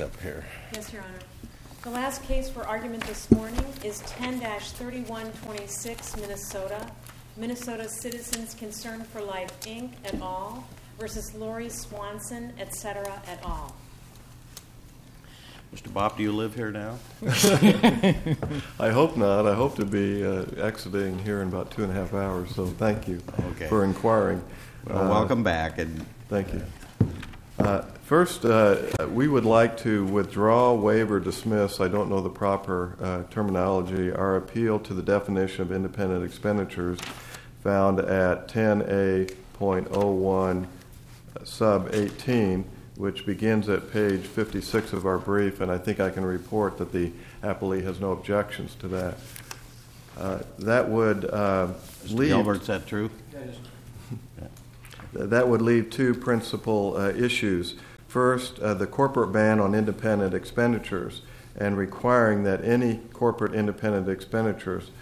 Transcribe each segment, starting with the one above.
Up here. Yes, Your Honor. The last case for argument this morning is 10-3126 Minnesota Citizens Concerned for Life, Inc. et al. Versus Lori Swanson, etc. et al. Mr. Bob, do you live here now? I hope not. I hope to be exiting here in about 2.5 hours, so thank you for inquiring. Well, welcome back. And thank you. First, we would like to withdraw, waive, or dismiss, I don't know the proper terminology, our appeal to the definition of independent expenditures found at 10A.01 sub 18, which begins at page 56 of our brief, and I think I can report that the appellee has no objections to that. That would leave... Gilbert, is that true? That would leave two principal issues. First, the corporate ban on independent expenditures and requiring that any corporate independent expenditures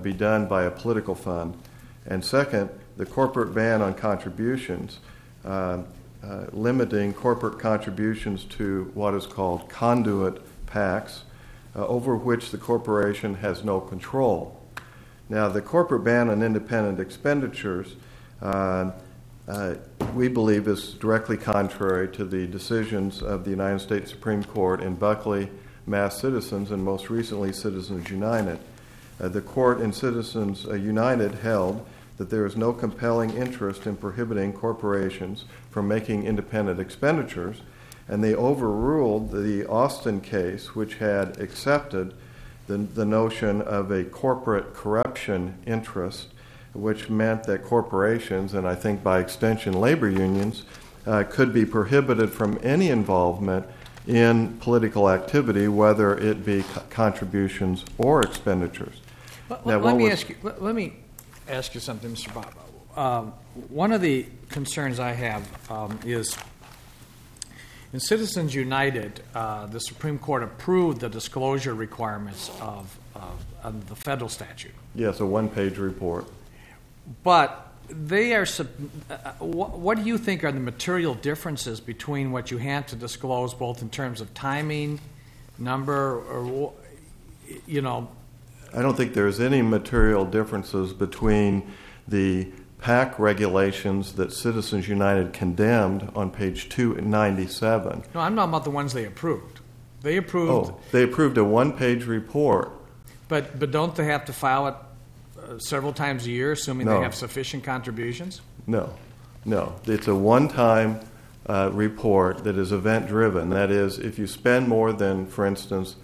be done by a political fund. And second, the corporate ban on contributions, limiting corporate contributions to what is called conduit PACs, over which the corporation has no control. Now, the corporate ban on independent expenditures we believe is directly contrary to the decisions of the United States Supreme Court in Buckley, Mass Citizens, and most recently Citizens United. The court in Citizens United held that there is no compelling interest in prohibiting corporations from making independent expenditures, and they overruled the Austin case, which had accepted the notion of a corporate corruption interest, which meant that corporations, and I think by extension labor unions, could be prohibited from any involvement in political activity, whether it be contributions or expenditures. Let me ask you something, Mr. Bob. One of the concerns I have is in Citizens United, the Supreme Court approved the disclosure requirements of the federal statute. Yes, a one-page report. But they are. What do you think are the material differences between what you had to disclose, both in terms of timing, number, or I don't think there's any material differences between the PAC regulations that Citizens United condemned on page 297. No, I'm talking about the ones they approved. They approved. Oh, they approved a one-page report. But don't they have to file it several times a year, assuming they have sufficient contributions? No. It's a one-time report that is event-driven. That is, if you spend more than, for instance,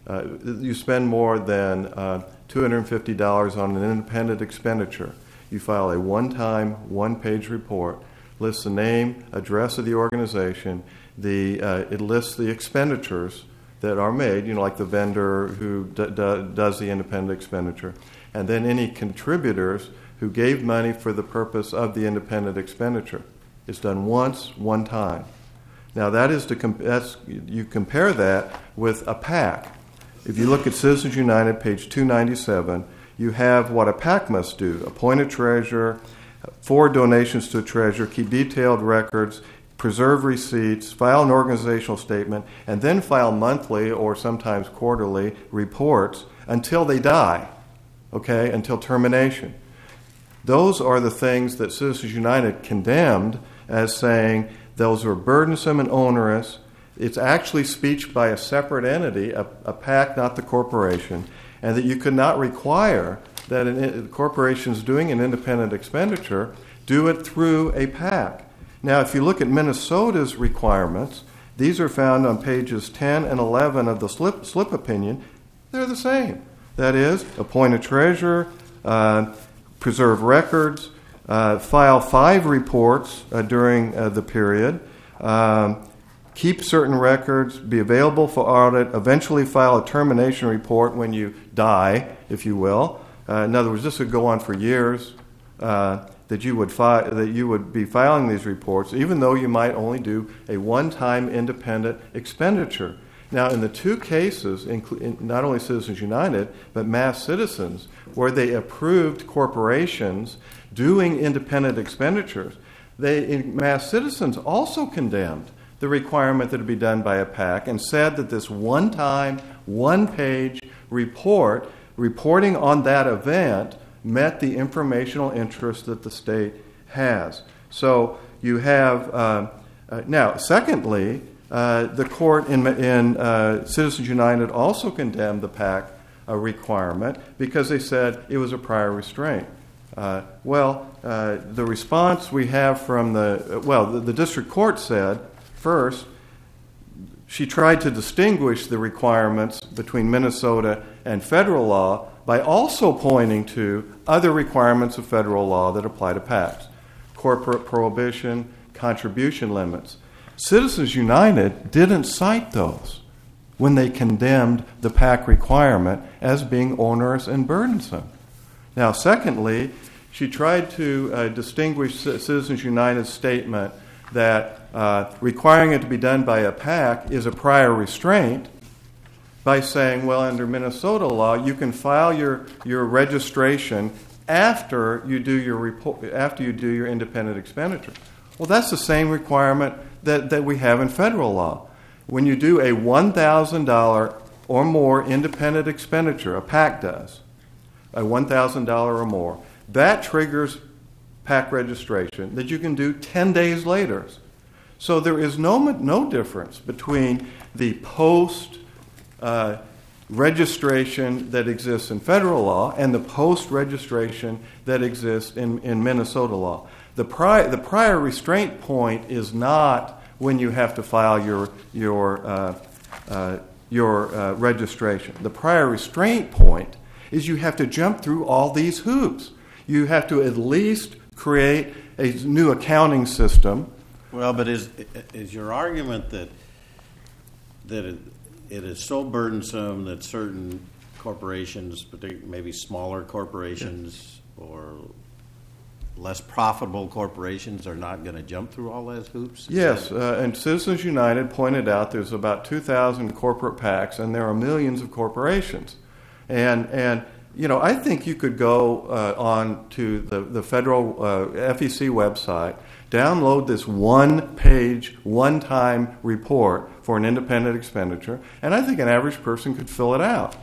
$250 on an independent expenditure, you file a one-time, one-page report, lists the name, address of the organization, it lists the expenditures that are made, like the vendor who does the independent expenditure, and then any contributors who gave money for the purpose of the independent expenditure. It's done once, one time. Now that is you compare that with a PAC. If you look at Citizens United, page 297, you have what a PAC must do: appoint a treasurer, forward donations to a treasurer, keep detailed records, preserve receipts, file an organizational statement, and then file monthly or sometimes quarterly reports until they die. Until termination. Those are the things that Citizens United condemned as saying those were burdensome and onerous. It's actually speech by a separate entity, a PAC, not the corporation, and that you could not require that corporations doing an independent expenditure do it through a PAC. Now, if you look at Minnesota's requirements, these are found on pages 10 and 11 of the slip opinion. They're the same. That is, appoint a treasurer, preserve records, file 5 reports during the period, keep certain records, be available for audit, eventually file a termination report when you die, if you will. In other words, this would go on for years, that you would be filing these reports, even though you might only do a one-time independent expenditure. Now, in the two cases, not only Citizens United, but Mass Citizens, where they approved corporations doing independent expenditures, Mass Citizens also condemned the requirement that it be done by a PAC and said that this one-time, one-page reporting on that event met the informational interest that the state has. So you have, now, secondly, the court in Citizens United also condemned the PAC requirement because they said it was a prior restraint. The response we have from the district court said, first, she tried to distinguish the requirements between Minnesota and federal law by also pointing to other requirements of federal law that apply to PACs: corporate prohibition, contribution limits. Citizens United didn't cite those when they condemned the PAC requirement as being onerous and burdensome. Now, secondly, she tried to distinguish Citizens United's statement that requiring it to be done by a PAC is a prior restraint by saying, well, under Minnesota law, you can file your registration after you do your report, after you do your independent expenditure. Well, that's the same requirement that we have in federal law. When you do a $1,000 or more independent expenditure, a PAC does, a $1,000 or more, that triggers PAC registration that you can do 10 days later. So there is no difference between the post registration that exists in federal law and the post registration that exists in Minnesota law. The prior restraint point is not when you have to file your registration. The prior restraint point is you have to jump through all these hoops. You have to at least create a new accounting system. Well, but is your argument that it is so burdensome that certain corporations, particularly maybe smaller corporations or less profitable corporations, are not going to jump through all those hoops? Yes, and Citizens United pointed out there's about 2,000 corporate PACs, and there are millions of corporations. And you know, I think you could go on to the federal FEC website, download this one-page, one-time report for an independent expenditure, and I think an average person could fill it out.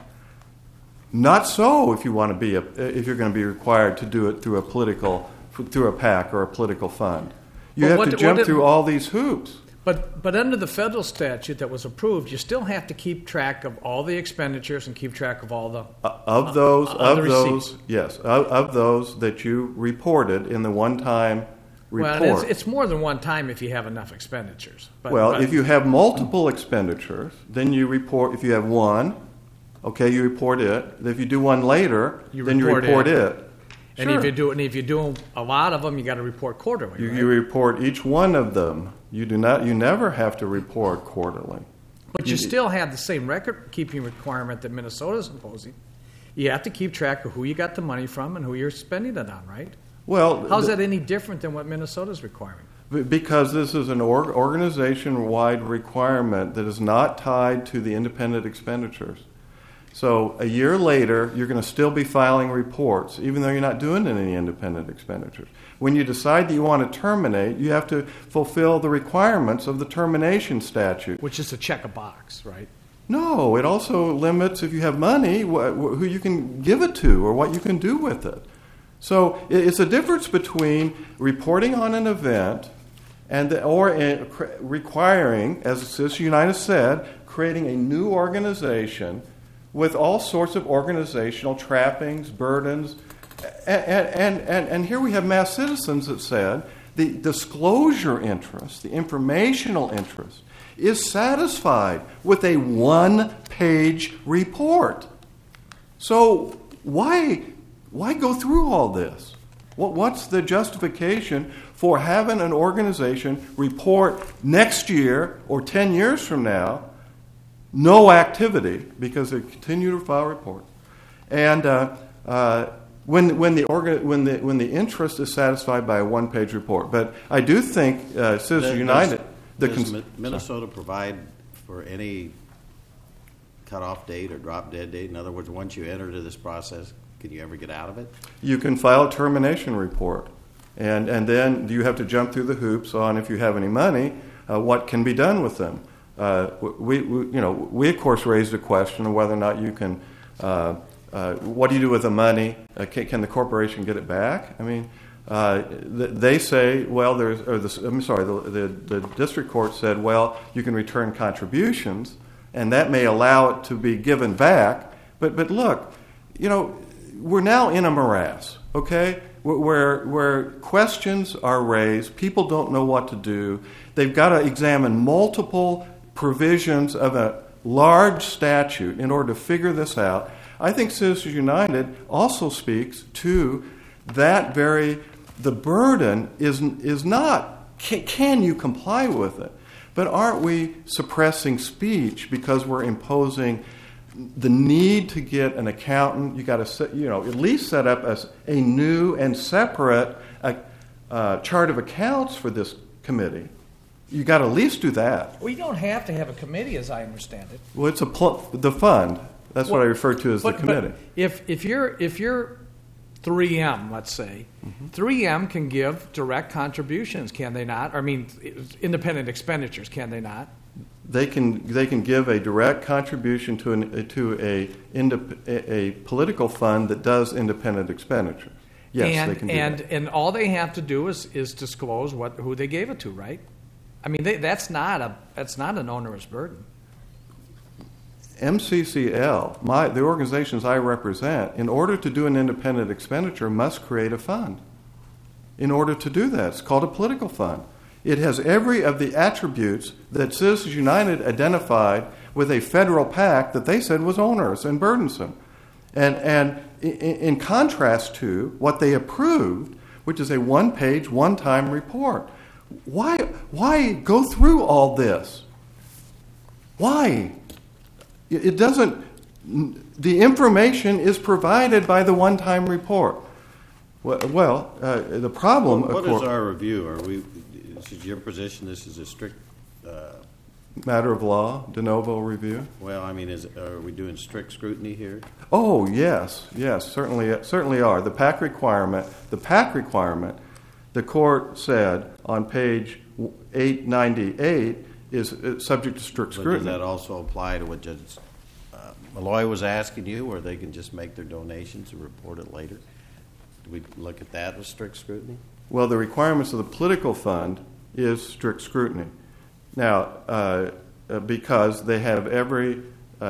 Not so if you want to be if you're going to be required to do it through a PAC or a political fund. You have to jump through all these hoops. But under the federal statute that was approved, you still have to keep track of all the expenditures and keep track of all the of those receipts. Yes, of those that you reported in the one-time report. Well, it's more than one time if you have enough expenditures. But if you have multiple expenditures, then you report. If you have one, okay, you report it. If you do one later, then you report it. And Sure. if you're doing a lot of them, you got to report quarterly. You report each one of them. You never have to report quarterly. But you still have the same record-keeping requirement that Minnesota's imposing. You have to keep track of who you got the money from and who you're spending it on, right? Well, how's that any different than what Minnesota's requiring? Because this is an organization-wide requirement that is not tied to the independent expenditures. So a year later, you're going to still be filing reports, even though you're not doing any independent expenditures. When you decide that you want to terminate, you have to fulfill the requirements of the termination statute. Which is to check a box, right? No, it also limits, if you have money, who you can give it to or what you can do with it. So it's a difference between reporting on an event or requiring, as Citizens United said, creating a new organization with all sorts of organizational trappings, burdens. And here we have Mass Citizens that said the disclosure interest, the informational interest, is satisfied with a one-page report. So why go through all this? What's the justification for having an organization report next year or 10 years from now no activity because they continue to file reports, and when the interest is satisfied by a one-page report? But I do think Citizens United. Does Minnesota provide for any cutoff date or drop dead date? In other words, once you enter into this process, can you ever get out of it? You can file a termination report, and then you have to jump through the hoops on if you have any money. what can be done with them. We of course raised a question of whether or not you can. What do you do with the money? Can the corporation get it back? I mean, they say, well, the district court said, well, you can return contributions, and that may allow it to be given back. But look, we're now in a morass, okay, where questions are raised, people don't know what to do. They've got to examine multiple provisions of a large statute in order to figure this out. I think Citizens United also speaks to that the burden is not, can you comply with it? But aren't we suppressing speech because we're imposing the need to get an accountant? You got to, at least set up a new and separate chart of accounts for this committee. You got to at least do that. Well, you don't have to have a committee, as I understand it. Well, it's the fund. That's what I refer to as the committee. But if you're 3M, let's say, 3M can give direct contributions, can they not? I mean, independent expenditures, can they not? They can give a direct contribution to a political fund that does independent expenditure. Yes, they can do that. And all they have to do is disclose who they gave it to, right? I mean, that's not an onerous burden. MCCL, the organizations I represent, in order to do an independent expenditure, must create a fund. In order to do that, it's called a political fund. It has every of the attributes that Citizens United identified with a federal PAC that they said was onerous and burdensome. And in contrast to what they approved, which is a one-page, one-time report. Why go through all this? Why? It doesn't. The information is provided by the one-time report. Well, the problem. What is our review? Is your position this is a strict matter of law, de novo review? Well, I mean, are we doing strict scrutiny here? Oh yes, certainly are. The PAC requirement. The court said on page 898 is subject to strict scrutiny. Does that also apply to what Judge Malloy was asking you, where they can just make their donations and report it later? Do we look at that with strict scrutiny? Well, the requirements of the political fund is strict scrutiny. Now, because they have every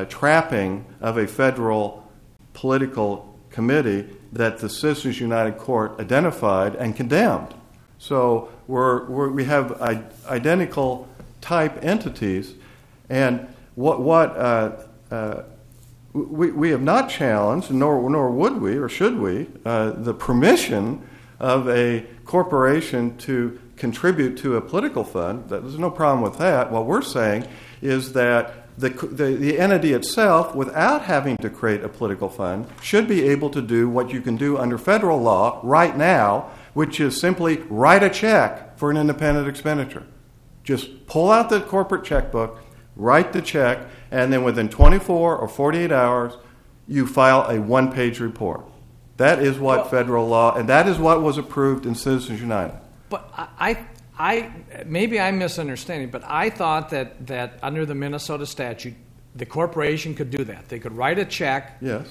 trapping of a federal political committee that the Citizens United Court identified and condemned. So we have identical type entities, and we have not challenged, nor would we or should we, the permission of a corporation to contribute to a political fund. There's no problem with that. What we're saying is that the entity itself, without having to create a political fund, should be able to do what you can do under federal law right now, which is simply write a check for an independent expenditure. Just pull out the corporate checkbook, write the check, and then within 24 or 48 hours, you file a one-page report. That is what federal law, and that is what was approved in Citizens United. But I maybe I'm misunderstanding, but I thought that under the Minnesota statute, the corporation could do that. They could write a check. Yes.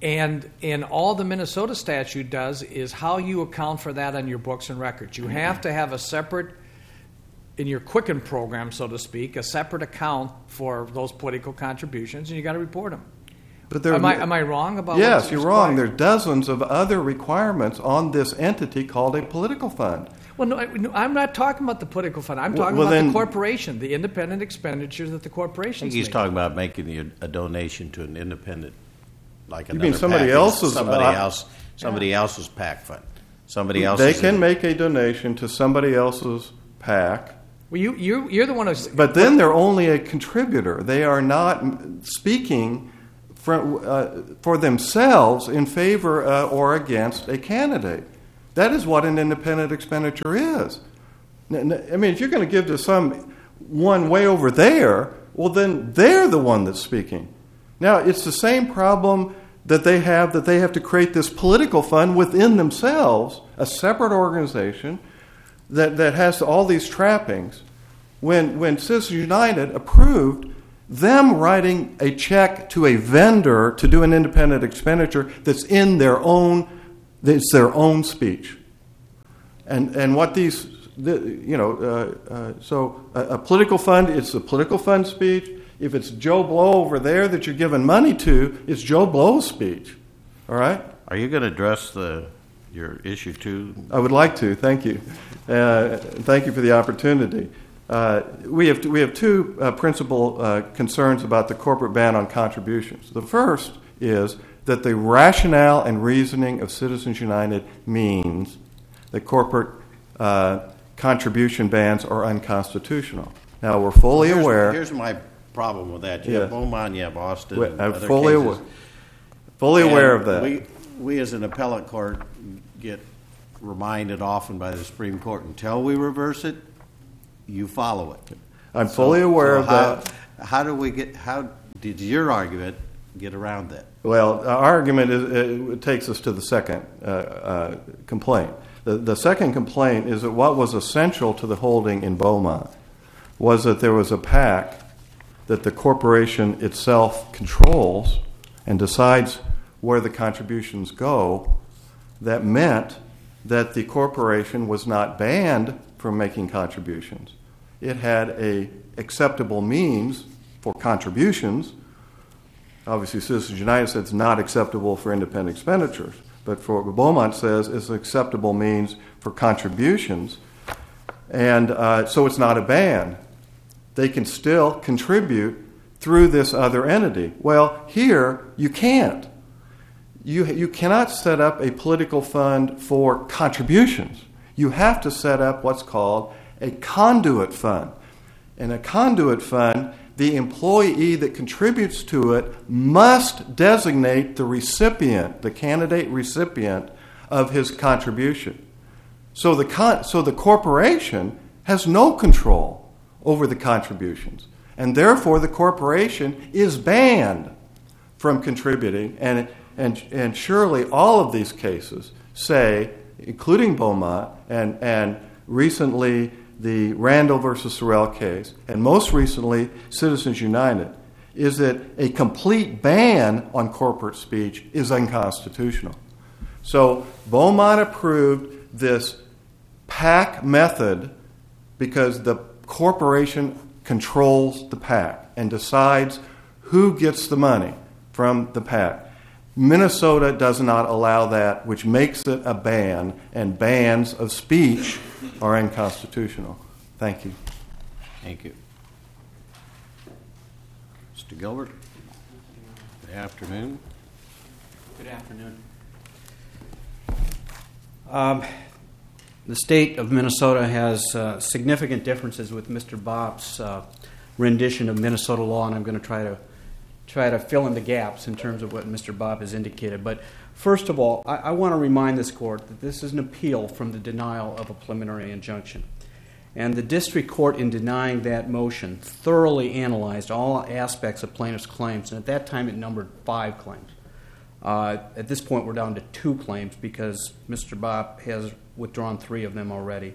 And all the Minnesota statute does is how you account for that on your books and records. You have to have a separate, in your Quicken program, so to speak, a separate account for those political contributions, and you got to report them. But am I wrong about that? Yes, you're wrong. There are dozens of other requirements on this entity called a political fund. Well, no, I'm not talking about the political fund. I'm talking about the corporation, the independent expenditures that the corporation. I think he's talking about making a donation to an independent, like you another mean somebody PAC, else's somebody else's PAC fund. Somebody else. They can make a donation to somebody else's PAC. Well, you're the one who's. But then they're only a contributor. They are not speaking for themselves in favor or against a candidate. That is what an independent expenditure is. I mean, if you're going to give to someone way over there, well, then they're the one that's speaking. Now, it's the same problem that they have to create this political fund within themselves, a separate organization that has all these trappings. when Citizens United approved them writing a check to a vendor to do an independent expenditure that's in their own speech. And what these, so a political fund, it's a political fund speech. If it's Joe Blow over there that you're giving money to, it's Joe Blow's speech. All right? Are you going to address your issue too? I would like to. Thank you. Thank you for the opportunity. We have two principal concerns about the corporate ban on contributions. The first is that the rationale and reasoning of Citizens United means that corporate contribution bans are unconstitutional. Now, we're fully aware. Here's my problem with that. You have Beaumont, you have Austin, and I'm other fully cases. Fully And aware of that. We as an appellate court get reminded often by the Supreme Court, until we reverse it, you follow it. I'm fully aware of that. How did your argument get around that? Well, our argument it takes us to the second complaint. The second complaint is that what was essential to the holding in Beaumont was that there was a PAC that the corporation itself controls and decides where the contributions go. That meant that the corporation was not banned from making contributions. It had a acceptable means for contributions. Obviously, Citizens United said it's not acceptable for independent expenditures, but for Beaumont says it's an acceptable means for contributions, and so it's not a ban. They can still contribute through this other entity. Well, here you can't. You cannot set up a political fund for contributions. You have to set up what's called a conduit fund. In a conduit fund, the employee that contributes to it must designate the recipient, the candidate recipient of his contribution. So the corporation has no control over the contributions, and therefore the corporation is banned from contributing. And surely all of these cases say, including Beaumont and recently the Randall versus Sorrell case, and most recently Citizens United, is that a complete ban on corporate speech is unconstitutional. So Beaumont approved this PAC method because the corporation controls the PAC and decides who gets the money from the PAC. Minnesota does not allow that, which makes it a ban, and bans of speech are unconstitutional. Thank you. Thank you. Mr. Gilbert, good afternoon. Good afternoon. The state of Minnesota has significant differences with Mr. Bopp's rendition of Minnesota law, and I'm going to try to fill in the gaps in terms of what Mr. Bopp has indicated. But first of all, I want to remind this court that this is an appeal from the denial of a preliminary injunction. And the district court, in denying that motion, thoroughly analyzed all aspects of plaintiff's claims, and at that time it numbered 5 claims. At this point we're down to 2 claims because Mr. Bopp has withdrawn 3 of them already.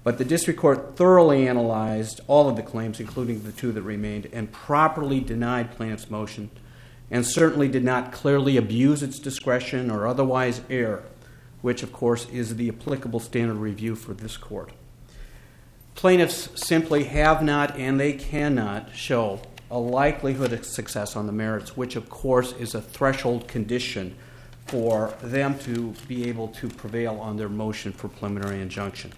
But the district court thoroughly analyzed all of the claims, including the 2 that remained, and properly denied plaintiff's motion, and certainly did not clearly abuse its discretion or otherwise err, which, of course, is the applicable standard review for this court. Plaintiffs simply have not and they cannot show a likelihood of success on the merits, which, of course, is a threshold condition for them to be able to prevail on their motion for preliminary injunction.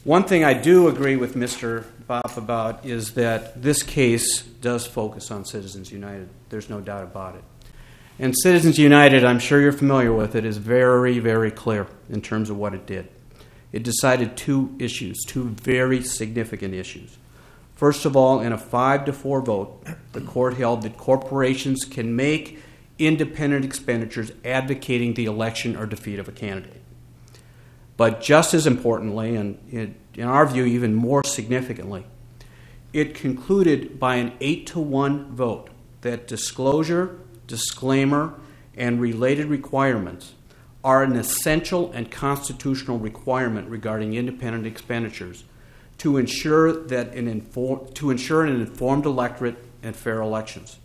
One thing I do agree with Mr. Bopp about is that this case does focus on Citizens United. There's no doubt about it. And Citizens United, I'm sure you're familiar with it, is very, very clear in terms of what it did. It decided 2 issues, 2 very significant issues. First of all, in a 5-4 vote, the court held that corporations can make independent expenditures advocating the election or defeat of a candidate. But just as importantly, and in our view even more significantly, it concluded by an 8-1 vote that disclosure, disclaimer, and related requirements are an essential and constitutional requirement regarding independent expenditures to ensure an informed electorate and fair elections.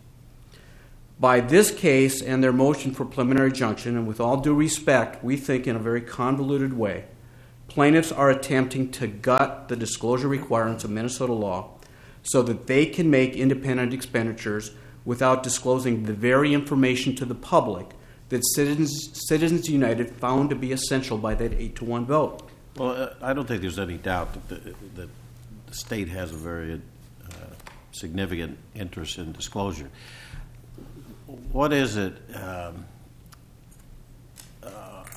By this case and their motion for preliminary injunction, and with all due respect, we think in a very convoluted way, plaintiffs are attempting to gut the disclosure requirements of Minnesota law so that they can make independent expenditures without disclosing the very information to the public that Citizens United found to be essential by that 8-1 vote. Well, I don't think there's any doubt that the state has a very significant interest in disclosure. What is it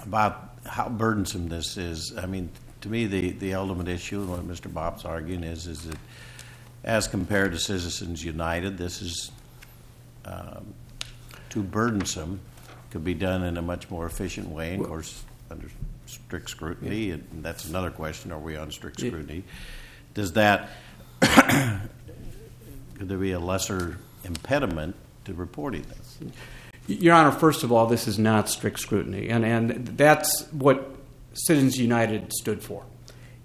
about how burdensome this is? I mean, to me, the ultimate issue, and what Mr. Bob's arguing is that as compared to Citizens United, this is too burdensome. Could be done in a much more efficient way, and of course, under strict scrutiny, and that's another question, are we on strict scrutiny? Does that, could there be a lesser impediment to reporting this? Your Honor, first of all, this is not strict scrutiny, and that's what Citizens United stood for.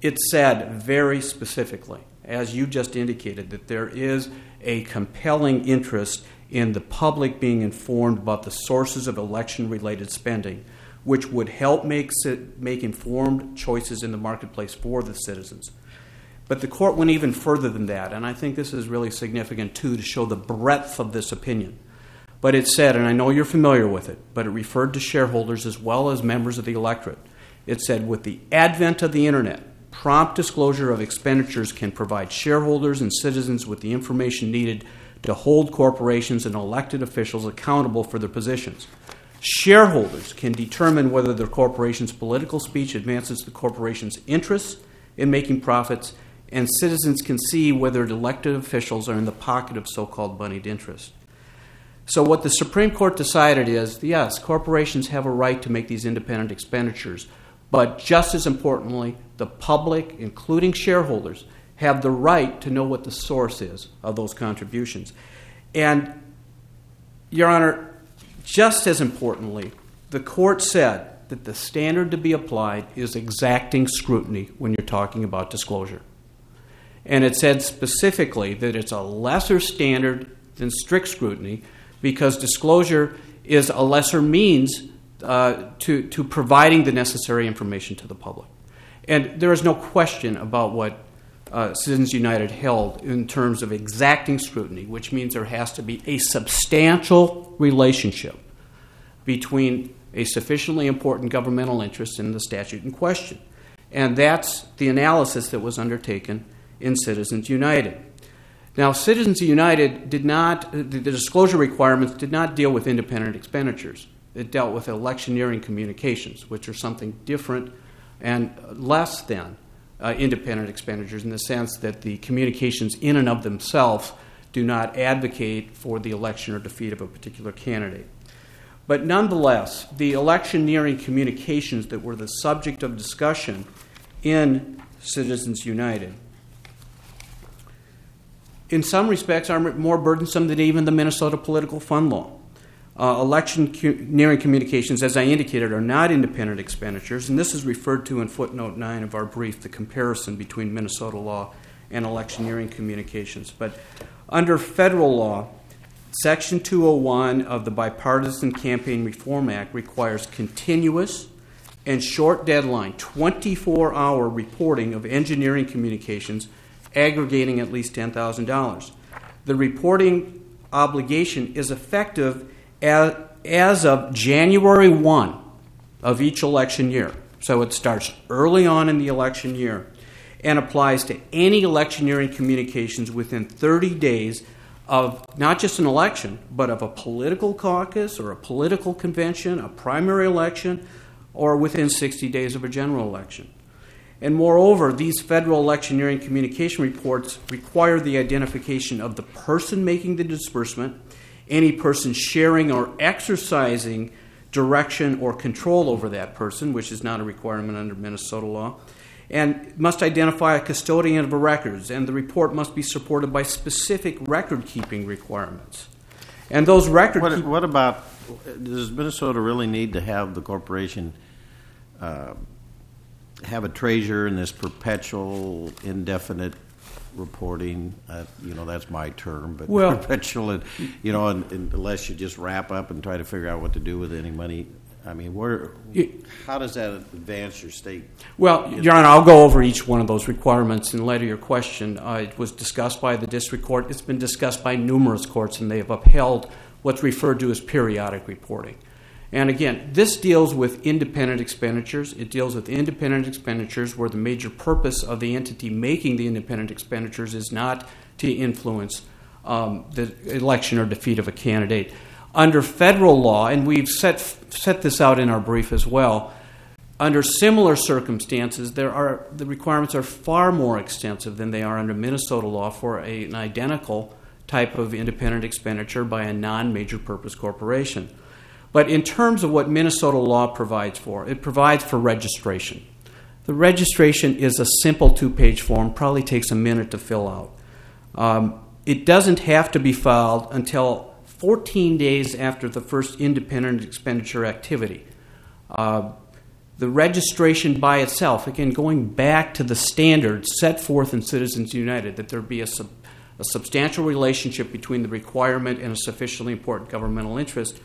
It said very specifically, as you just indicated, that there is a compelling interest in the public being informed about the sources of election-related spending, which would help make informed choices in the marketplace for the citizens. But the court went even further than that, and I think this is really significant, too, to show the breadth of this opinion. But it said, and I know you're familiar with it, but it referred to shareholders as well as members of the electorate. It said, with the advent of the Internet, prompt disclosure of expenditures can provide shareholders and citizens with the information needed to hold corporations and elected officials accountable for their positions. Shareholders can determine whether their corporation's political speech advances the corporation's interests in making profits, and citizens can see whether elected officials are in the pocket of so-called moneyed interests. So what the Supreme Court decided is, yes, corporations have a right to make these independent expenditures, but just as importantly, the public, including shareholders, have the right to know what the source is of those contributions. And, Your Honor, just as importantly, the court said that the standard to be applied is exacting scrutiny when you're talking about disclosure. And it said specifically that it's a lesser standard than strict scrutiny because disclosure is a lesser means to providing the necessary information to the public. And there is no question about what Citizens United held in terms of exacting scrutiny, which means there has to be a substantial relationship between a sufficiently important governmental interest in the statute in question. And that's the analysis that was undertaken in Citizens United. Now, Citizens United did not, the disclosure requirements did not deal with independent expenditures. It dealt with electioneering communications, which are something different and less than independent expenditures in the sense that the communications in and of themselves do not advocate for the election or defeat of a particular candidate. But nonetheless, the electioneering communications that were the subject of discussion in Citizens United, in some respects, are more burdensome than even the Minnesota political fund law. Electioneering communications, as I indicated, are not independent expenditures, and this is referred to in footnote 9 of our brief, the comparison between Minnesota law and electioneering communications. But under federal law, Section 201 of the Bipartisan Campaign Reform Act requires continuous and short deadline, 24-hour reporting of engineering communications aggregating at least $10,000. The reporting obligation is effective as of January 1 of each election year. So it starts early on in the election year and applies to any electioneering communications within 30 days of not just an election, but of a political caucus or a political convention, a primary election, or within 60 days of a general election. And moreover, these federal electioneering communication reports require the identification of the person making the disbursement, any person sharing or exercising direction or control over that person, which is not a requirement under Minnesota law, and must identify a custodian of the records, and the report must be supported by specific record-keeping requirements. And those record What about, does Minnesota really need to have the corporation have a treasurer in this perpetual, indefinite reporting. That's my term, but Well- perpetual, and unless you just wrap up and try to figure out what to do with any money. I mean, how does that advance your state? Well, Your Honor, I'll go over each one of those requirements in light of your question. It was discussed by the district court. It's been discussed by numerous courts, and they have upheld what's referred to as periodic reporting. And again, this deals with independent expenditures. It deals with independent expenditures where the major purpose of the entity making the independent expenditures is not to influence the election or defeat of a candidate. Under federal law, and we've set this out in our brief as well, under similar circumstances, the requirements are far more extensive than they are under Minnesota law for an identical type of independent expenditure by a non-major purpose corporation. But in terms of what Minnesota law provides for, it provides for registration. The registration is a simple 2-page form, probably takes a minute to fill out. It doesn't have to be filed until 14 days after the first independent expenditure activity. The registration by itself, again, going back to the standards set forth in Citizens United, that there be a substantial relationship between the requirement and a sufficiently important governmental interest,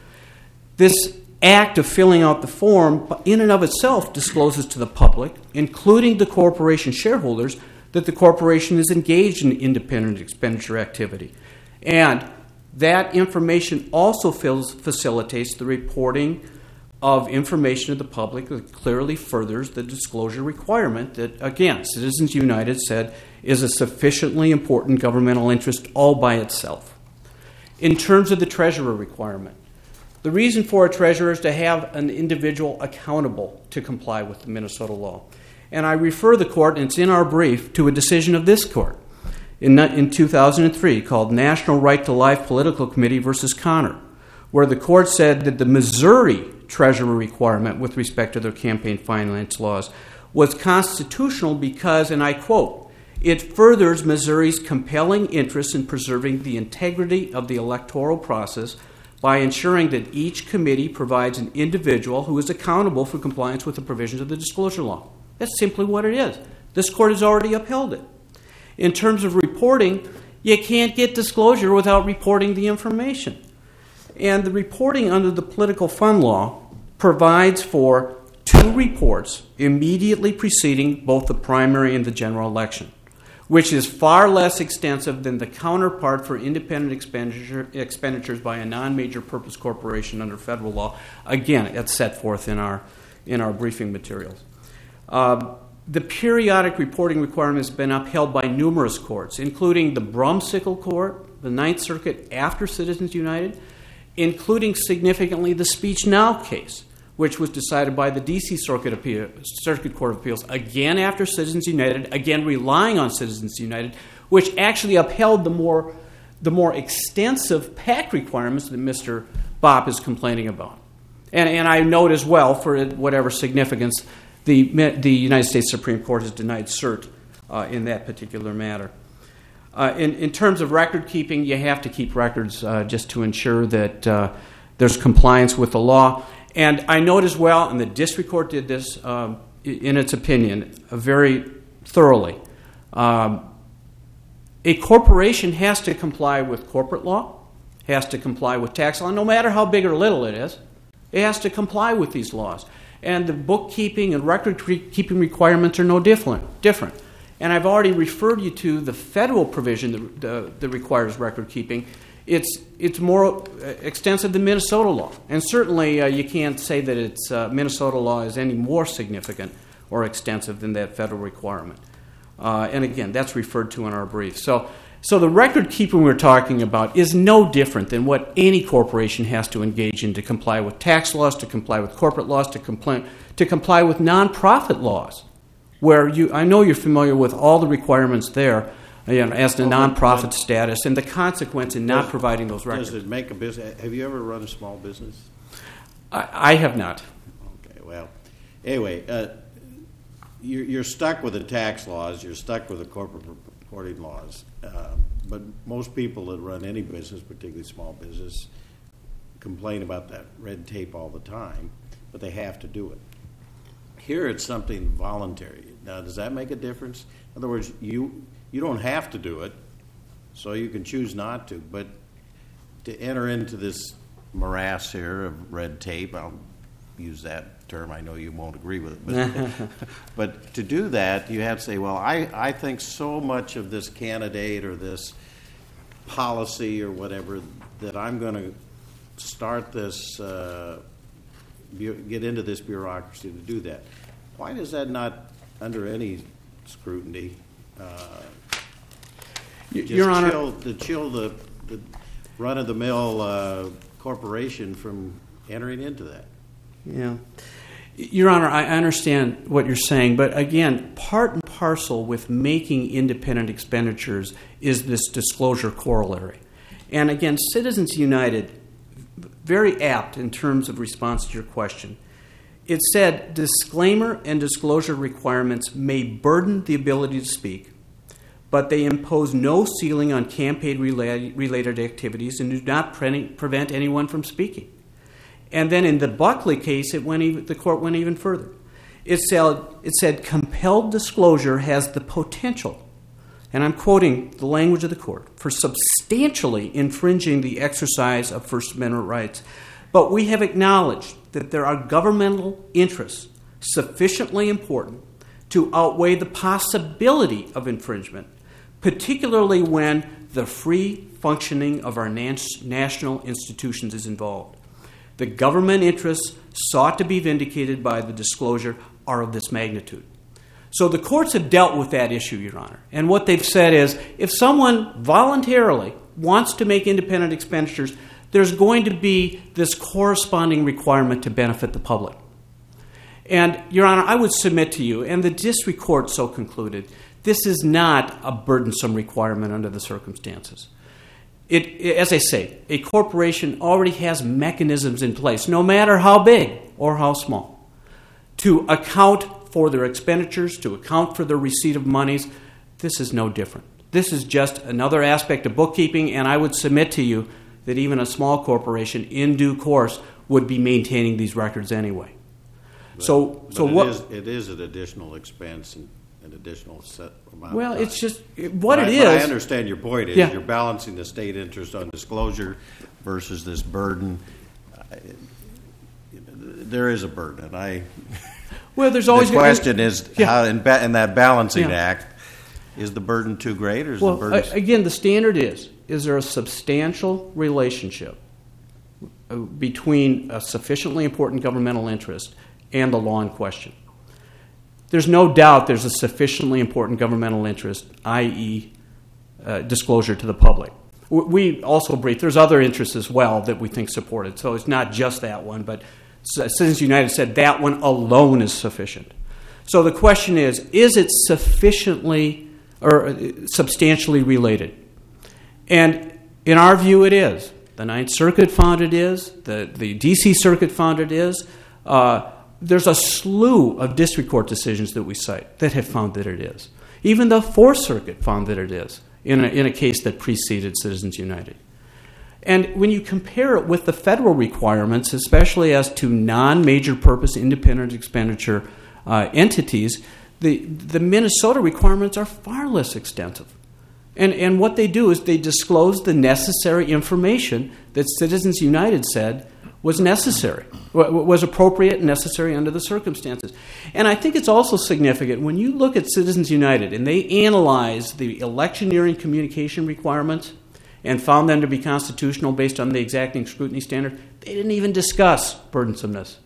this act of filling out the form in and of itself discloses to the public, including the corporation shareholders, that the corporation is engaged in independent expenditure activity. And that information also facilitates the reporting of information to the public that clearly furthers the disclosure requirement that, again, Citizens United said is a sufficiently important governmental interest all by itself. In terms of the treasurer requirement, the reason for a treasurer is to have an individual accountable to comply with the Minnesota law. And I refer the court, and it's in our brief, to a decision of this court in 2003 called National Right to Life Political Committee versus Connor, where the court said that the Missouri treasurer requirement with respect to their campaign finance laws was constitutional because, and I quote, it furthers Missouri's compelling interest in preserving the integrity of the electoral process by ensuring that each committee provides an individual who is accountable for compliance with the provisions of the disclosure law. That's simply what it is. This court has already upheld it. In terms of reporting, you can't get disclosure without reporting the information. And the reporting under the political fund law provides for 2 reports immediately preceding both the primary and the general election, which is far less extensive than the counterpart for independent expenditures by a non-major purpose corporation under federal law. Again, it's set forth in our briefing materials. The periodic reporting requirement has been upheld by numerous courts, including the Brumsicle Court, the Ninth Circuit after Citizens United, including significantly the Speech Now case, which was decided by the D.C. Circuit Court of Appeals, again after Citizens United, again relying on Citizens United, which actually upheld the more extensive PAC requirements that Mr. Bopp is complaining about. And I note as well, for whatever significance, the United States Supreme Court has denied cert in that particular matter. In terms of record keeping, you have to keep records just to ensure that there's compliance with the law. And I note as well, and the district court did this in its opinion very thoroughly, a corporation has to comply with corporate law, has to comply with tax law, no matter how big or little it is. It has to comply with these laws. And the bookkeeping and record-keeping requirements are no different. And I've already referred you to the federal provision that requires record-keeping. It's more extensive than Minnesota law. And certainly you can't say that Minnesota law is any more significant or extensive than that federal requirement. And again, that's referred to in our brief. So the record keeping we're talking about is no different than what any corporation has to engage in to comply with tax laws, to comply with corporate laws, to comply with nonprofit laws, where I know you're familiar with all the requirements there as to nonprofit status and the consequence in not providing those records. Does it make a business? Have you ever run a small business? I have not. Okay, well, anyway, you're stuck with the tax laws, you're stuck with the corporate reporting laws, but most people that run any business, particularly small business, complain about that red tape all the time, but they have to do it. Here it's something voluntary. Now, does that make a difference? In other words, you don't have to do it, so you can choose not to. But to enter into this morass here of red tape, I'll use that term. I know you won't agree with it. But to do that, you have to say, well, I think so much of this candidate or this policy or whatever that I'm going to start this, get into this bureaucracy to do that. Why does that not, under any scrutiny, Your Honor, chill the run-of-the-mill corporation from entering into that? Yeah. Your Honor, I understand what you're saying, but again, part and parcel with making independent expenditures is this disclosure corollary. And again, Citizens United, very apt in terms of response to your question, it said disclaimer and disclosure requirements may burden the ability to speak, but they impose no ceiling on campaign-related activities and do not prevent anyone from speaking. And then in the Buckley case, the court went even further. It said compelled disclosure has the potential, and I'm quoting the language of the court, for substantially infringing the exercise of First Amendment rights. But we have acknowledged that there are governmental interests sufficiently important to outweigh the possibility of infringement, particularly when the free functioning of our national institutions is involved. The government interests sought to be vindicated by the disclosure are of this magnitude. So the courts have dealt with that issue, Your Honor. And what they've said is, if someone voluntarily wants to make independent expenditures, there's going to be this corresponding requirement to benefit the public. And, Your Honor, I would submit to you, and the district court so concluded, this is not a burdensome requirement under the circumstances. As I say, a corporation already has mechanisms in place, no matter how big or how small, to account for their expenditures, to account for their receipt of monies. This is no different. This is just another aspect of bookkeeping, and I would submit to you that even a small corporation, in due course, would be maintaining these records anyway. It is an additional expense and an additional set amount. Well, of time. it's just But I I understand your point. Yeah. You're balancing the state interest on disclosure versus this burden. There is a burden. Well, there's always the question is how in that balancing Yeah. act, is the burden too great or is the burden? Again, the standard is there a substantial relationship between a sufficiently important governmental interest and the law in question? There's no doubt there's a sufficiently important governmental interest, i.e. Disclosure to the public. We also briefed, there's other interests as well that we think supported, so it's not just that one, but Citizens United said that one alone is sufficient. So the question is it sufficiently or substantially related? And in our view, it is. The Ninth Circuit found it is. The D.C. Circuit found it is. There's a slew of district court decisions that we cite that have found that it is. Even the Fourth Circuit found that it is in a case that preceded Citizens United. And when you compare it with the federal requirements, especially as to non-major purpose independent expenditure entities, the Minnesota requirements are far less extensive. And what they do is they disclose the necessary information that Citizens United said was necessary, was appropriate and necessary under the circumstances. And I think it's also significant when you look at Citizens United and they analyze the electioneering communication requirements and found them to be constitutional based on the exacting scrutiny standard, they didn't even discuss burdensomeness.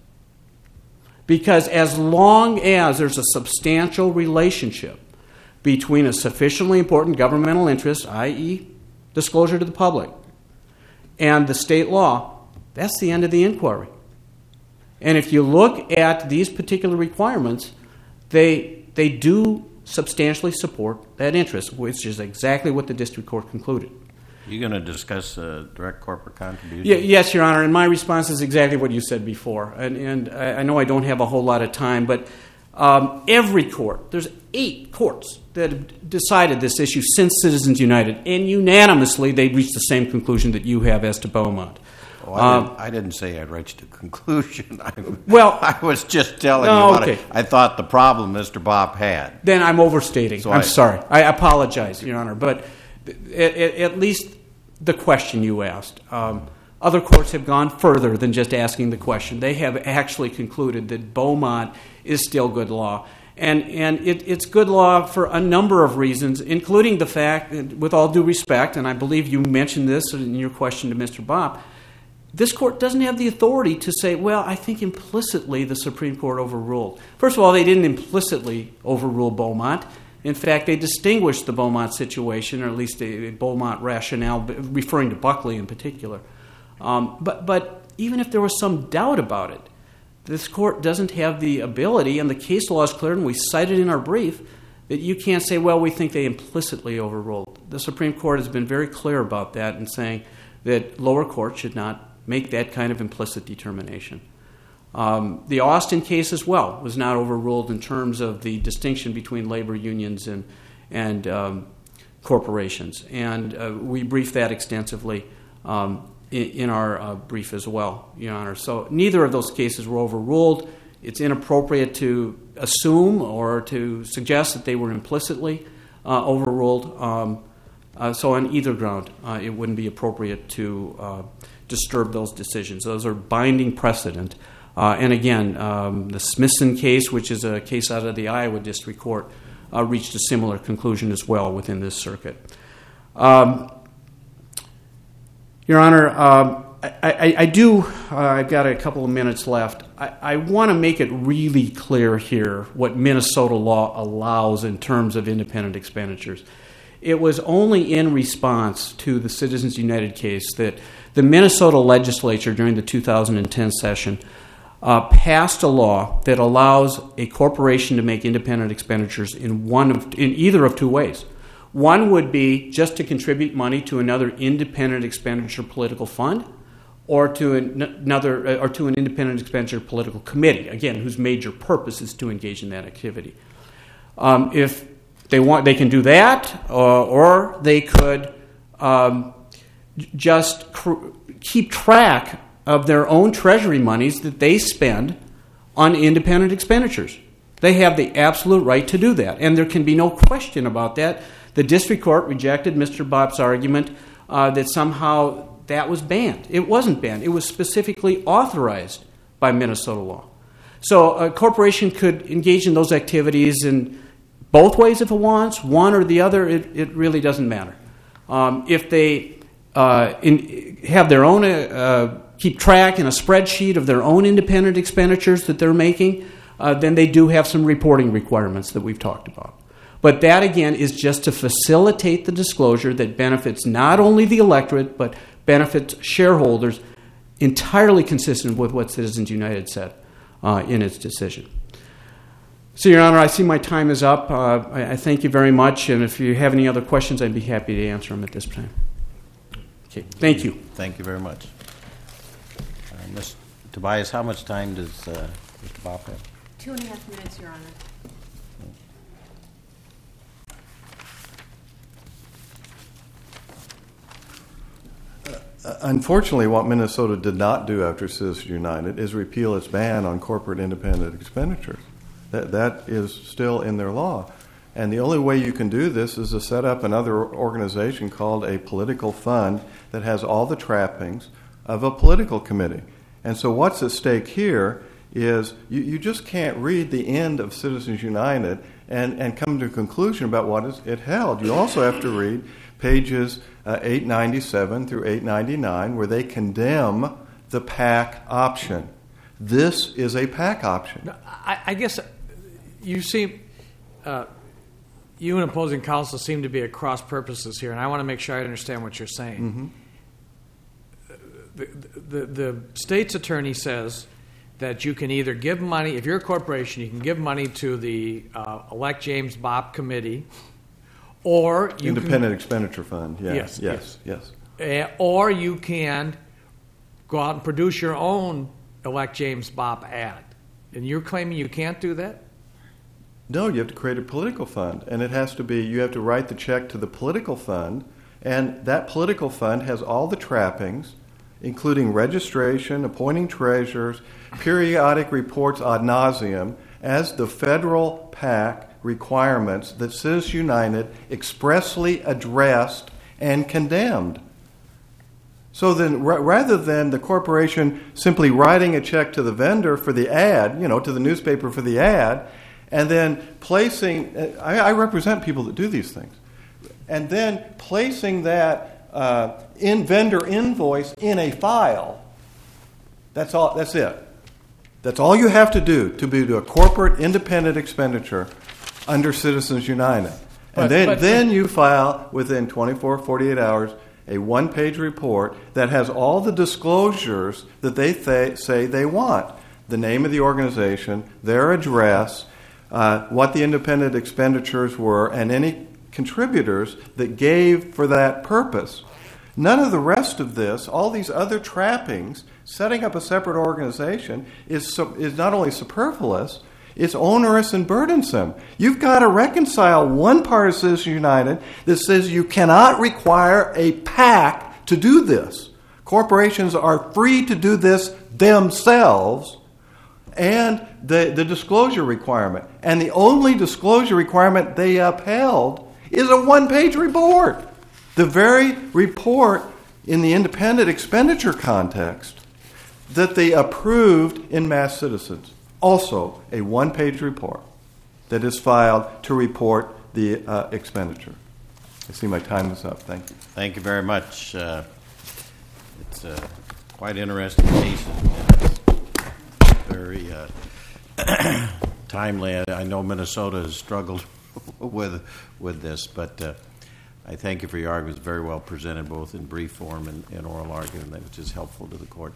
Because as long as there's a substantial relationship between a sufficiently important governmental interest, i.e. disclosure to the public, and the state law, that's the end of the inquiry. And if you look at these particular requirements, they do substantially support that interest, which is exactly what the district court concluded. You're going to discuss direct corporate contribution? Yes, Your Honor, and my response is exactly what you said before. And I know I don't have a whole lot of time, but Every court, there's 8 courts that have decided this issue since Citizens United, and unanimously they reached the same conclusion that you have as to Beaumont. Oh, I didn't say I'd reached a conclusion. I was just telling you what I thought the problem Mr. Bopp had. Then I'm overstating. So I'm sorry. I apologize, Your Honor. But at least the question you asked. Other courts have gone further than just asking the question. They have actually concluded that Beaumont is still good law. And it's good law for a number of reasons, including the fact that, with all due respect, and I believe you mentioned this in your question to Mr. Bopp, this court doesn't have the authority to say, well, I think implicitly the Supreme Court overruled. First of all, they didn't implicitly overrule Beaumont. In fact, they distinguished the Beaumont situation, or at least a Beaumont rationale, referring to Buckley in particular. But even if there was some doubt about it, this court doesn't have the ability, and the case law is clear, and we cited in our brief, that you can't say, well, we think they implicitly overruled. The Supreme Court has been very clear about that in saying that lower courts should not make that kind of implicit determination. The Austin case as well was not overruled in terms of the distinction between labor unions and corporations. And we briefed that extensively in our brief as well, Your Honor. So neither of those cases were overruled. It's inappropriate to assume or to suggest that they were implicitly overruled. So on either ground, it wouldn't be appropriate to disturb those decisions. Those are binding precedent. And again, the Smithson case, which is a case out of the Iowa District Court, reached a similar conclusion as well within this circuit. Your Honor, I've got a couple of minutes left. I want to make it really clear here what Minnesota law allows in terms of independent expenditures. It was only in response to the Citizens United case that the Minnesota legislature during the 2010 session passed a law that allows a corporation to make independent expenditures in either of two ways. One would be just to contribute money to another independent expenditure political fund, or to an independent expenditure political committee, again, whose major purpose is to engage in that activity. If they want, they can do that, or they could just keep track of their own treasury monies that they spend on independent expenditures. They have the absolute right to do that, and there can be no question about that. The district court rejected Mr. Bopp's argument that somehow that was banned. It wasn't banned. It was specifically authorized by Minnesota law. So a corporation could engage in those activities in both ways if it wants, one or the other, it really doesn't matter. If they have their own, keep track in a spreadsheet of their own independent expenditures that they're making, then they do have some reporting requirements that we've talked about. But that, again, is just to facilitate the disclosure that benefits not only the electorate, but benefits shareholders, entirely consistent with what Citizens United said in its decision. So, Your Honor, I see my time is up. I thank you very much, and if you have any other questions, I'd be happy to answer them at this time. Okay, thank you. Thank you very much. Ms. Tobias, how much time does Mr. Bopp have? 2.5 minutes, Your Honor. Unfortunately, what Minnesota did not do after Citizens United is repeal its ban on corporate independent expenditures. That is still in their law. And the only way you can do this is to set up another organization called a political fund that has all the trappings of a political committee. And so what's at stake here is you just can't read the end of Citizens United and come to a conclusion about what it held. You also have to read pages 897 through 899, where they condemn the PAC option. This is a PAC option. I guess you seem, you and opposing counsel seem to be at cross purposes here, and I want to make sure I understand what you're saying. Mm-hmm. The state's attorney says that you can either give money, if you're a corporation, you can give money to the Elect James Bopp Committee, or you Independent Expenditure Fund, yes. Or you can go out and produce your own Elect James Bopp ad. And you're claiming you can't do that? No, you have to create a political fund, and it has to be, you have to write the check to the political fund, and that political fund has all the trappings, including registration, appointing treasurers, periodic reports ad nauseum, as the federal PAC requirements that Citizens United expressly addressed and condemned. So then, rather than the corporation simply writing a check to the vendor for the ad, to the newspaper for the ad, and then placing, I represent people that do these things, and then placing that vendor invoice in a file. That's all. That's it. That's all you have to do to do a corporate independent expenditure under Citizens United. And then you file within 24, 48 hours a one-page report that has all the disclosures that they say they want. The name of the organization, their address, what the independent expenditures were, and any contributors that gave for that purpose. None of the rest of this, all these other trappings, setting up a separate organization is not only superfluous, it's onerous and burdensome. You've got to reconcile one part of Citizens United that says you cannot require a PAC to do this. Corporations are free to do this themselves, and the disclosure requirement. And the only disclosure requirement they upheld is a one-page report. The very report in the independent expenditure context that they approved in Mass Citizens. Also, a one-page report that is filed to report the expenditure. I see my time is up. Thank you. Thank you very much. It's quite interesting case. It's very timely. I know Minnesota has struggled with this, but I thank you for your arguments. Very well presented, both in brief form and oral argument, which is helpful to the court.